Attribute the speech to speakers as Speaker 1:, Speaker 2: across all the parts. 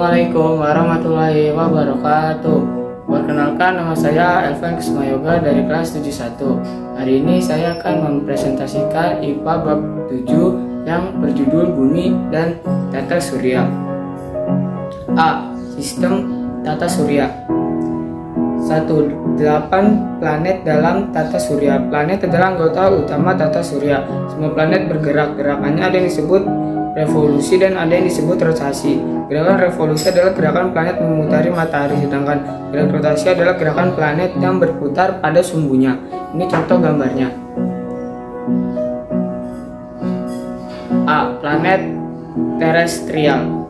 Speaker 1: Assalamualaikum warahmatullahi wabarakatuh. Perkenalkan, nama saya Elvan Kusmayoga dari kelas 71. Hari ini saya akan mempresentasikan IPA bab 7 yang berjudul Bumi dan Tata Surya. A. Sistem Tata Surya. 1. 8 planet dalam Tata Surya. Planet adalah anggota utama Tata Surya. Semua planet bergerak. Gerakannya ada yang disebut revolusi dan ada yang disebut rotasi. Gerakan revolusi adalah gerakan planet memutari matahari, sedangkan gerakan rotasi adalah gerakan planet yang berputar pada sumbunya. Ini contoh gambarnya. A. Planet terestrial.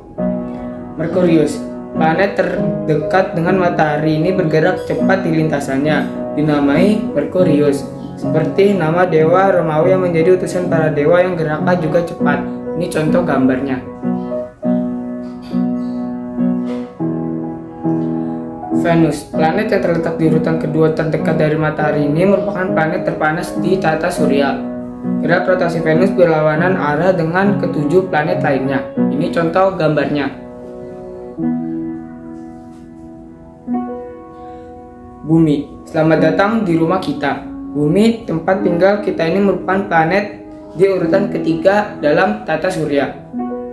Speaker 1: Merkurius, planet terdekat dengan matahari ini bergerak cepat di lintasannya, dinamai Merkurius. Seperti nama dewa Romawi yang menjadi utusan para dewa yang geraknya juga cepat. Ini contoh gambarnya. Venus, planet yang terletak di urutan kedua terdekat dari matahari ini merupakan planet terpanas di tata surya. Gerak rotasi Venus berlawanan arah dengan ketujuh planet lainnya. Ini contoh gambarnya. Bumi, selamat datang di rumah kita. Bumi, tempat tinggal kita ini merupakan planet di urutan ketiga dalam tata surya.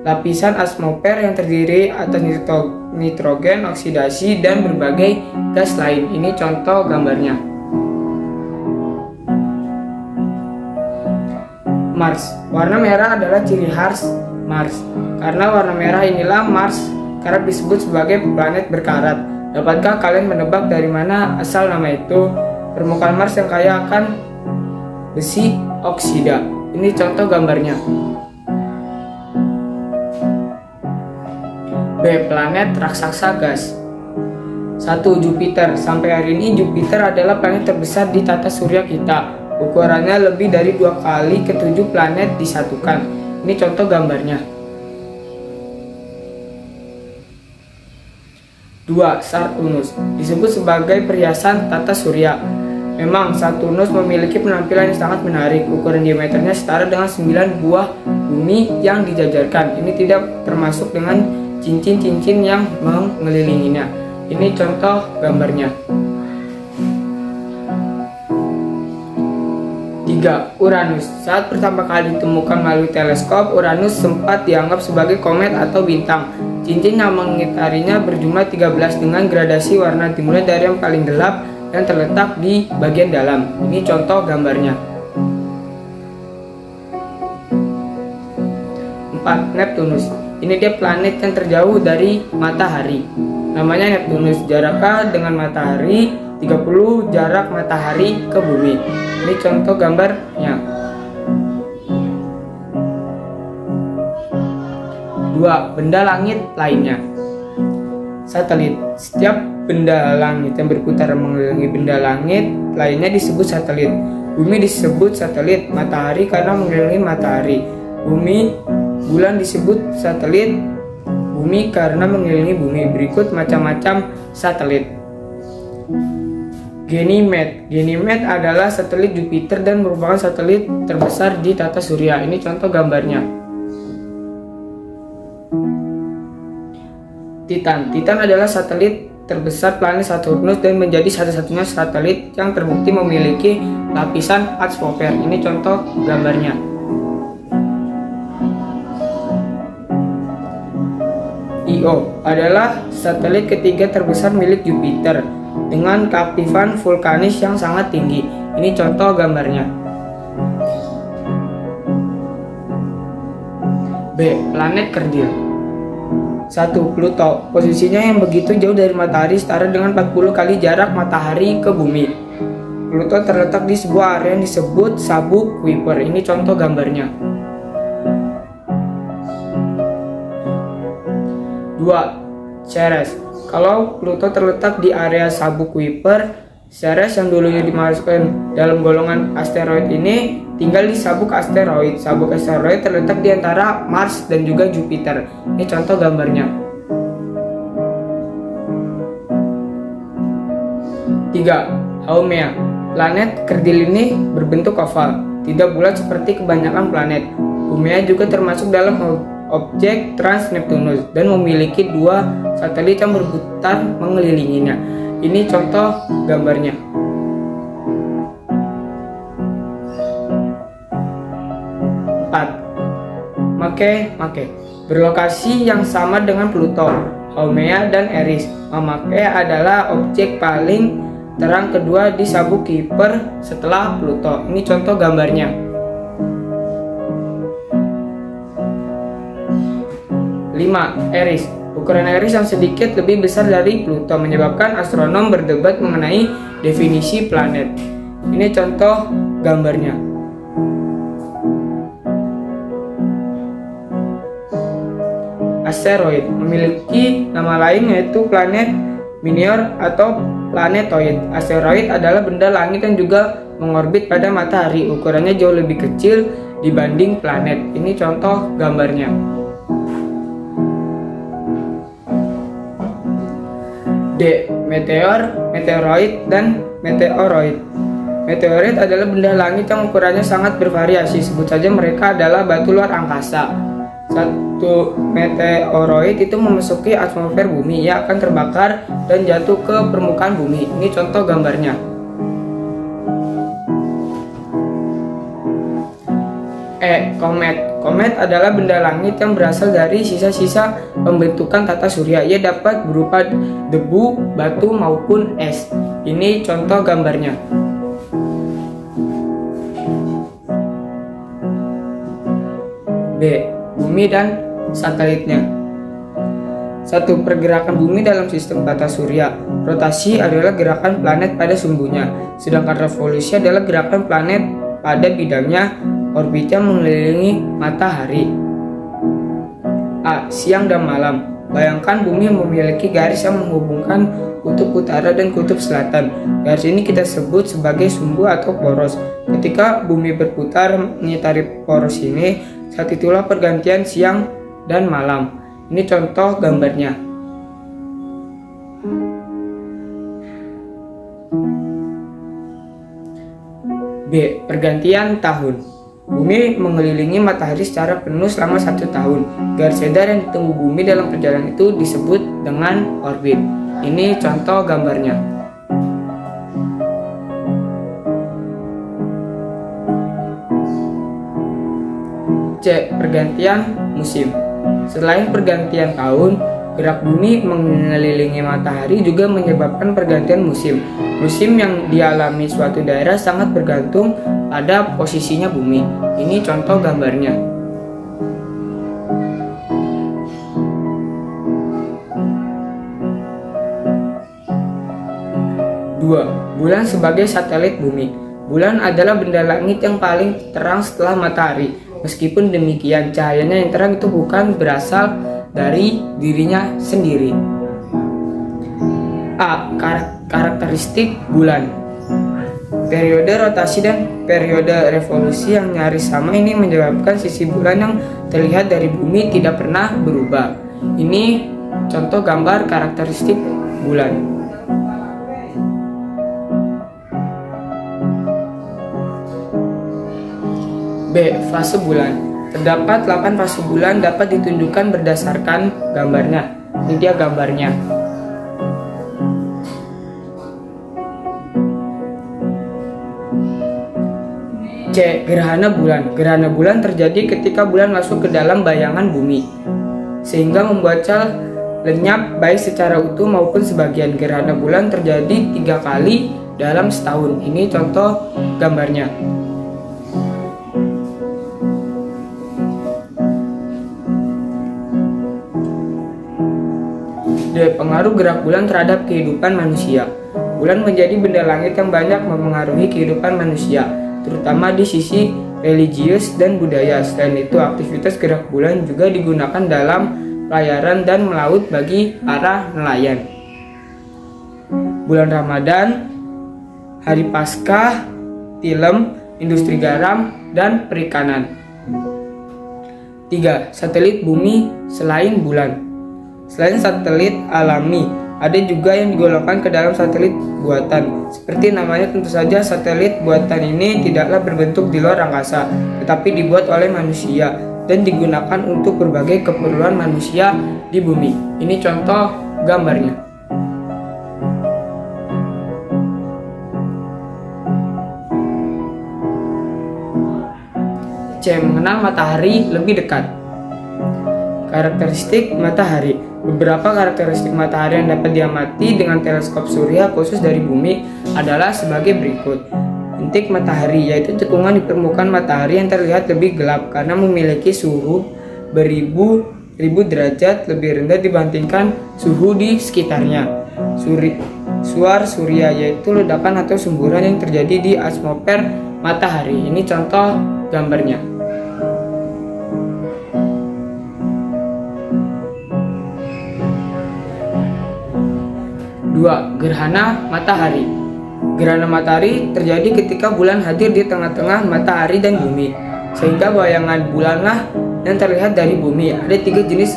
Speaker 1: Lapisan atmosfer yang terdiri atas nitrogen, oksidasi, dan berbagai gas lain. Ini contoh gambarnya. Mars, warna merah adalah ciri khas Mars. Karena warna merah inilah Mars kerap disebut sebagai planet berkarat. Dapatkah kalian menebak dari mana asal nama itu? Permukaan Mars yang kaya akan besi oksida. Ini contoh gambarnya. B. Planet raksasa gas. 1. Jupiter. Sampai hari ini Jupiter adalah planet terbesar di tata surya kita. Ukurannya lebih dari 2 kali ke-7 planet disatukan. Ini contoh gambarnya. 2. Saturnus. Disebut sebagai perhiasan tata surya. Memang Saturnus memiliki penampilan yang sangat menarik. Ukuran diameternya setara dengan 9 buah bumi yang dijajarkan. Ini tidak termasuk dengan cincin-cincin yang mengelilinginya. Ini contoh gambarnya. 3. Uranus. Saat pertama kali ditemukan melalui teleskop, Uranus sempat dianggap sebagai komet atau bintang. Cincin yang mengitarinya berjumlah 13 dengan gradasi warna dimulai dari yang paling gelap yang terletak di bagian dalam. Ini contoh gambarnya. 4. Neptunus. Ini dia planet yang terjauh dari matahari. Namanya Neptunus. Jaraknya dengan matahari 30 jarak matahari ke bumi. Ini contoh gambarnya. 2. Benda langit lainnya. Satelit. Setiap benda langit yang berputar mengelilingi benda langit lainnya disebut satelit. Bumi disebut satelit matahari karena mengelilingi matahari. Bulan disebut satelit bumi karena mengelilingi bumi. Berikut macam-macam satelit. Ganymede adalah satelit Jupiter dan merupakan satelit terbesar di tata surya. Ini contoh gambarnya. Titan adalah satelit terbesar planet Saturnus dan menjadi satu-satunya satelit yang terbukti memiliki lapisan atmosfer. Ini contoh gambarnya. Io adalah satelit ketiga terbesar milik Jupiter dengan keaktifan vulkanis yang sangat tinggi. Ini contoh gambarnya. B. Planet kerdil. 1. Pluto. Posisinya yang begitu jauh dari matahari setara dengan 40 kali jarak matahari ke bumi. Pluto terletak di sebuah area yang disebut sabuk Kuiper. Ini contoh gambarnya. 2. Ceres. Kalau Pluto terletak di area sabuk Kuiper, Ceres yang dulunya dimasukkan dalam golongan asteroid ini tinggal di sabuk asteroid. Sabuk asteroid terletak di antara Mars dan juga Jupiter. Ini contoh gambarnya. 3. Haumea. Planet kerdil ini berbentuk oval, tidak bulat seperti kebanyakan planet. Haumea juga termasuk dalam objek Trans-Neptunus dan memiliki 2 satelit yang berputar mengelilinginya. Ini contoh gambarnya. Make berlokasi yang sama dengan Pluto, Haumea, dan Eris. Make adalah objek paling terang kedua di sabuk Kuiper setelah Pluto. Ini contoh gambarnya. 5. Eris. Ukuran Eris yang sedikit lebih besar dari Pluto menyebabkan astronom berdebat mengenai definisi planet. Ini contoh gambarnya. Asteroid memiliki nama lain yaitu planet minor atau planetoid. Asteroid adalah benda langit yang juga mengorbit pada matahari. Ukurannya jauh lebih kecil dibanding planet. Ini contoh gambarnya. D. Meteor, meteoroid, dan meteoroid. Meteoroid adalah benda langit yang ukurannya sangat bervariasi. Sebut saja mereka adalah batu luar angkasa. Satu meteoroid itu memasuki atmosfer bumi, ia akan terbakar dan jatuh ke permukaan bumi. Ini contoh gambarnya. Komet. Komet adalah benda langit yang berasal dari sisa-sisa pembentukan tata surya. Ia dapat berupa debu, batu, maupun es. Ini contoh gambarnya. B. Bumi dan satelitnya. 1. Pergerakan bumi dalam sistem tata surya. Rotasi adalah gerakan planet pada sumbunya, sedangkan revolusi adalah gerakan planet pada bidangnya. Orbitnya mengelilingi matahari. A. Siang dan malam. Bayangkan bumi memiliki garis yang menghubungkan kutub utara dan kutub selatan. Garis ini kita sebut sebagai sumbu atau poros. Ketika bumi berputar mengitari poros ini, saat itulah pergantian siang dan malam. Ini contoh gambarnya. B. Pergantian tahun. Bumi mengelilingi matahari secara penuh selama 1 tahun. Garis sedar yang ditempuh bumi dalam perjalanan itu disebut dengan orbit. Ini contoh gambarnya. C. Pergantian musim. Selain pergantian tahun, gerak bumi mengelilingi matahari juga menyebabkan pergantian musim. Musim yang dialami suatu daerah sangat bergantung pada posisinya bumi. Ini contoh gambarnya. Bulan sebagai satelit bumi. Bulan adalah benda langit yang paling terang setelah matahari. Meskipun demikian, cahayanya yang terang itu bukan berasal dari dirinya sendiri. A. Karakteristik bulan. Periode rotasi dan periode revolusi yang nyaris sama ini menyebabkan sisi bulan yang terlihat dari bumi tidak pernah berubah. Ini contoh gambar karakteristik bulan. B. Fase bulan. Terdapat 8 fase bulan dapat ditunjukkan berdasarkan gambarnya. Ini dia gambarnya. C. Gerhana bulan. Gerhana bulan terjadi ketika bulan masuk ke dalam bayangan bumi, sehingga membuatnya lenyap baik secara utuh maupun sebagian. Gerhana bulan terjadi 3 kali dalam setahun. Ini contoh gambarnya. D. Pengaruh gerak bulan terhadap kehidupan manusia. Bulan menjadi benda langit yang banyak memengaruhi kehidupan manusia, terutama di sisi religius dan budaya. Selain itu, aktivitas gerak bulan juga digunakan dalam pelayaran dan melaut bagi para nelayan. Bulan Ramadan, Hari Paskah, Tilem, industri garam, dan perikanan. 3. Satelit bumi selain bulan. Selain satelit alami, Ada juga yang digolongkan ke dalam satelit buatan. Seperti namanya, tentu saja satelit buatan ini tidaklah berbentuk di luar angkasa, tetapi dibuat oleh manusia dan digunakan untuk berbagai keperluan manusia di bumi. Ini contoh gambarnya. C. Mengenal matahari lebih dekat. Karakteristik matahari. Beberapa karakteristik matahari yang dapat diamati dengan teleskop surya khusus dari bumi adalah sebagai berikut. Intik matahari, yaitu cekungan di permukaan matahari yang terlihat lebih gelap karena memiliki suhu beribu-ribu derajat lebih rendah dibandingkan suhu di sekitarnya. Suar surya, yaitu ledakan atau semburan yang terjadi di atmosfer matahari. Ini contoh gambarnya. 2. Gerhana matahari. Gerhana matahari terjadi ketika bulan hadir di tengah-tengah matahari dan bumi, sehingga bayangan bulanlah yang terlihat dari bumi. Ada 3 jenis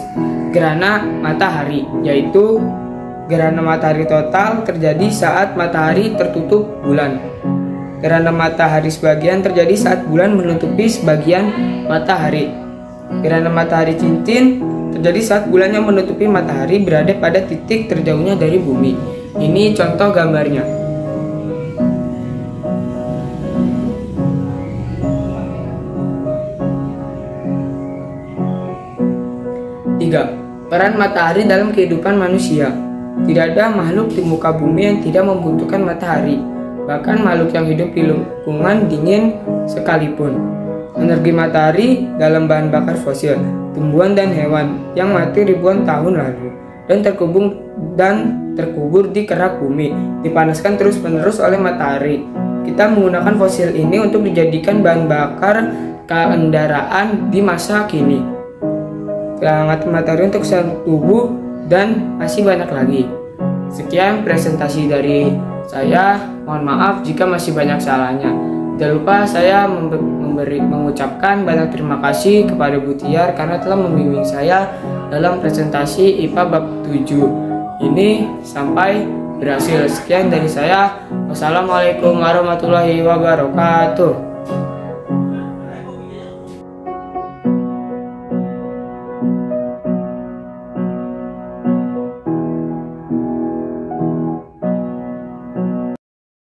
Speaker 1: gerhana matahari, yaitu gerhana matahari total terjadi saat matahari tertutup bulan. Gerhana matahari sebagian terjadi saat bulan menutupi sebagian matahari. Gerhana matahari cincin terjadi saat bulan yang menutupi matahari berada pada titik terjauhnya dari bumi. Ini contoh gambarnya. 3. Peran matahari dalam kehidupan manusia. Tidak ada makhluk di muka bumi yang tidak membutuhkan matahari, bahkan makhluk yang hidup di lingkungan dingin sekalipun. Energi matahari dalam bahan bakar fosil, tumbuhan dan hewan yang mati ribuan tahun lalu dan terkubur di kerak bumi, dipanaskan terus-menerus oleh matahari. Kita menggunakan fosil ini untuk dijadikan bahan bakar kendaraan di masa kini. Kehangatan matahari untuk sel tubuh dan masih banyak lagi. Sekian presentasi dari saya. Mohon maaf jika masih banyak salahnya. Jangan lupa saya mengucapkan banyak terima kasih kepada Bu Tiar karena telah membimbing saya dalam presentasi IPA bab 7. Ini sampai berhasil. Sekian dari saya. Wassalamualaikum warahmatullahi wabarakatuh.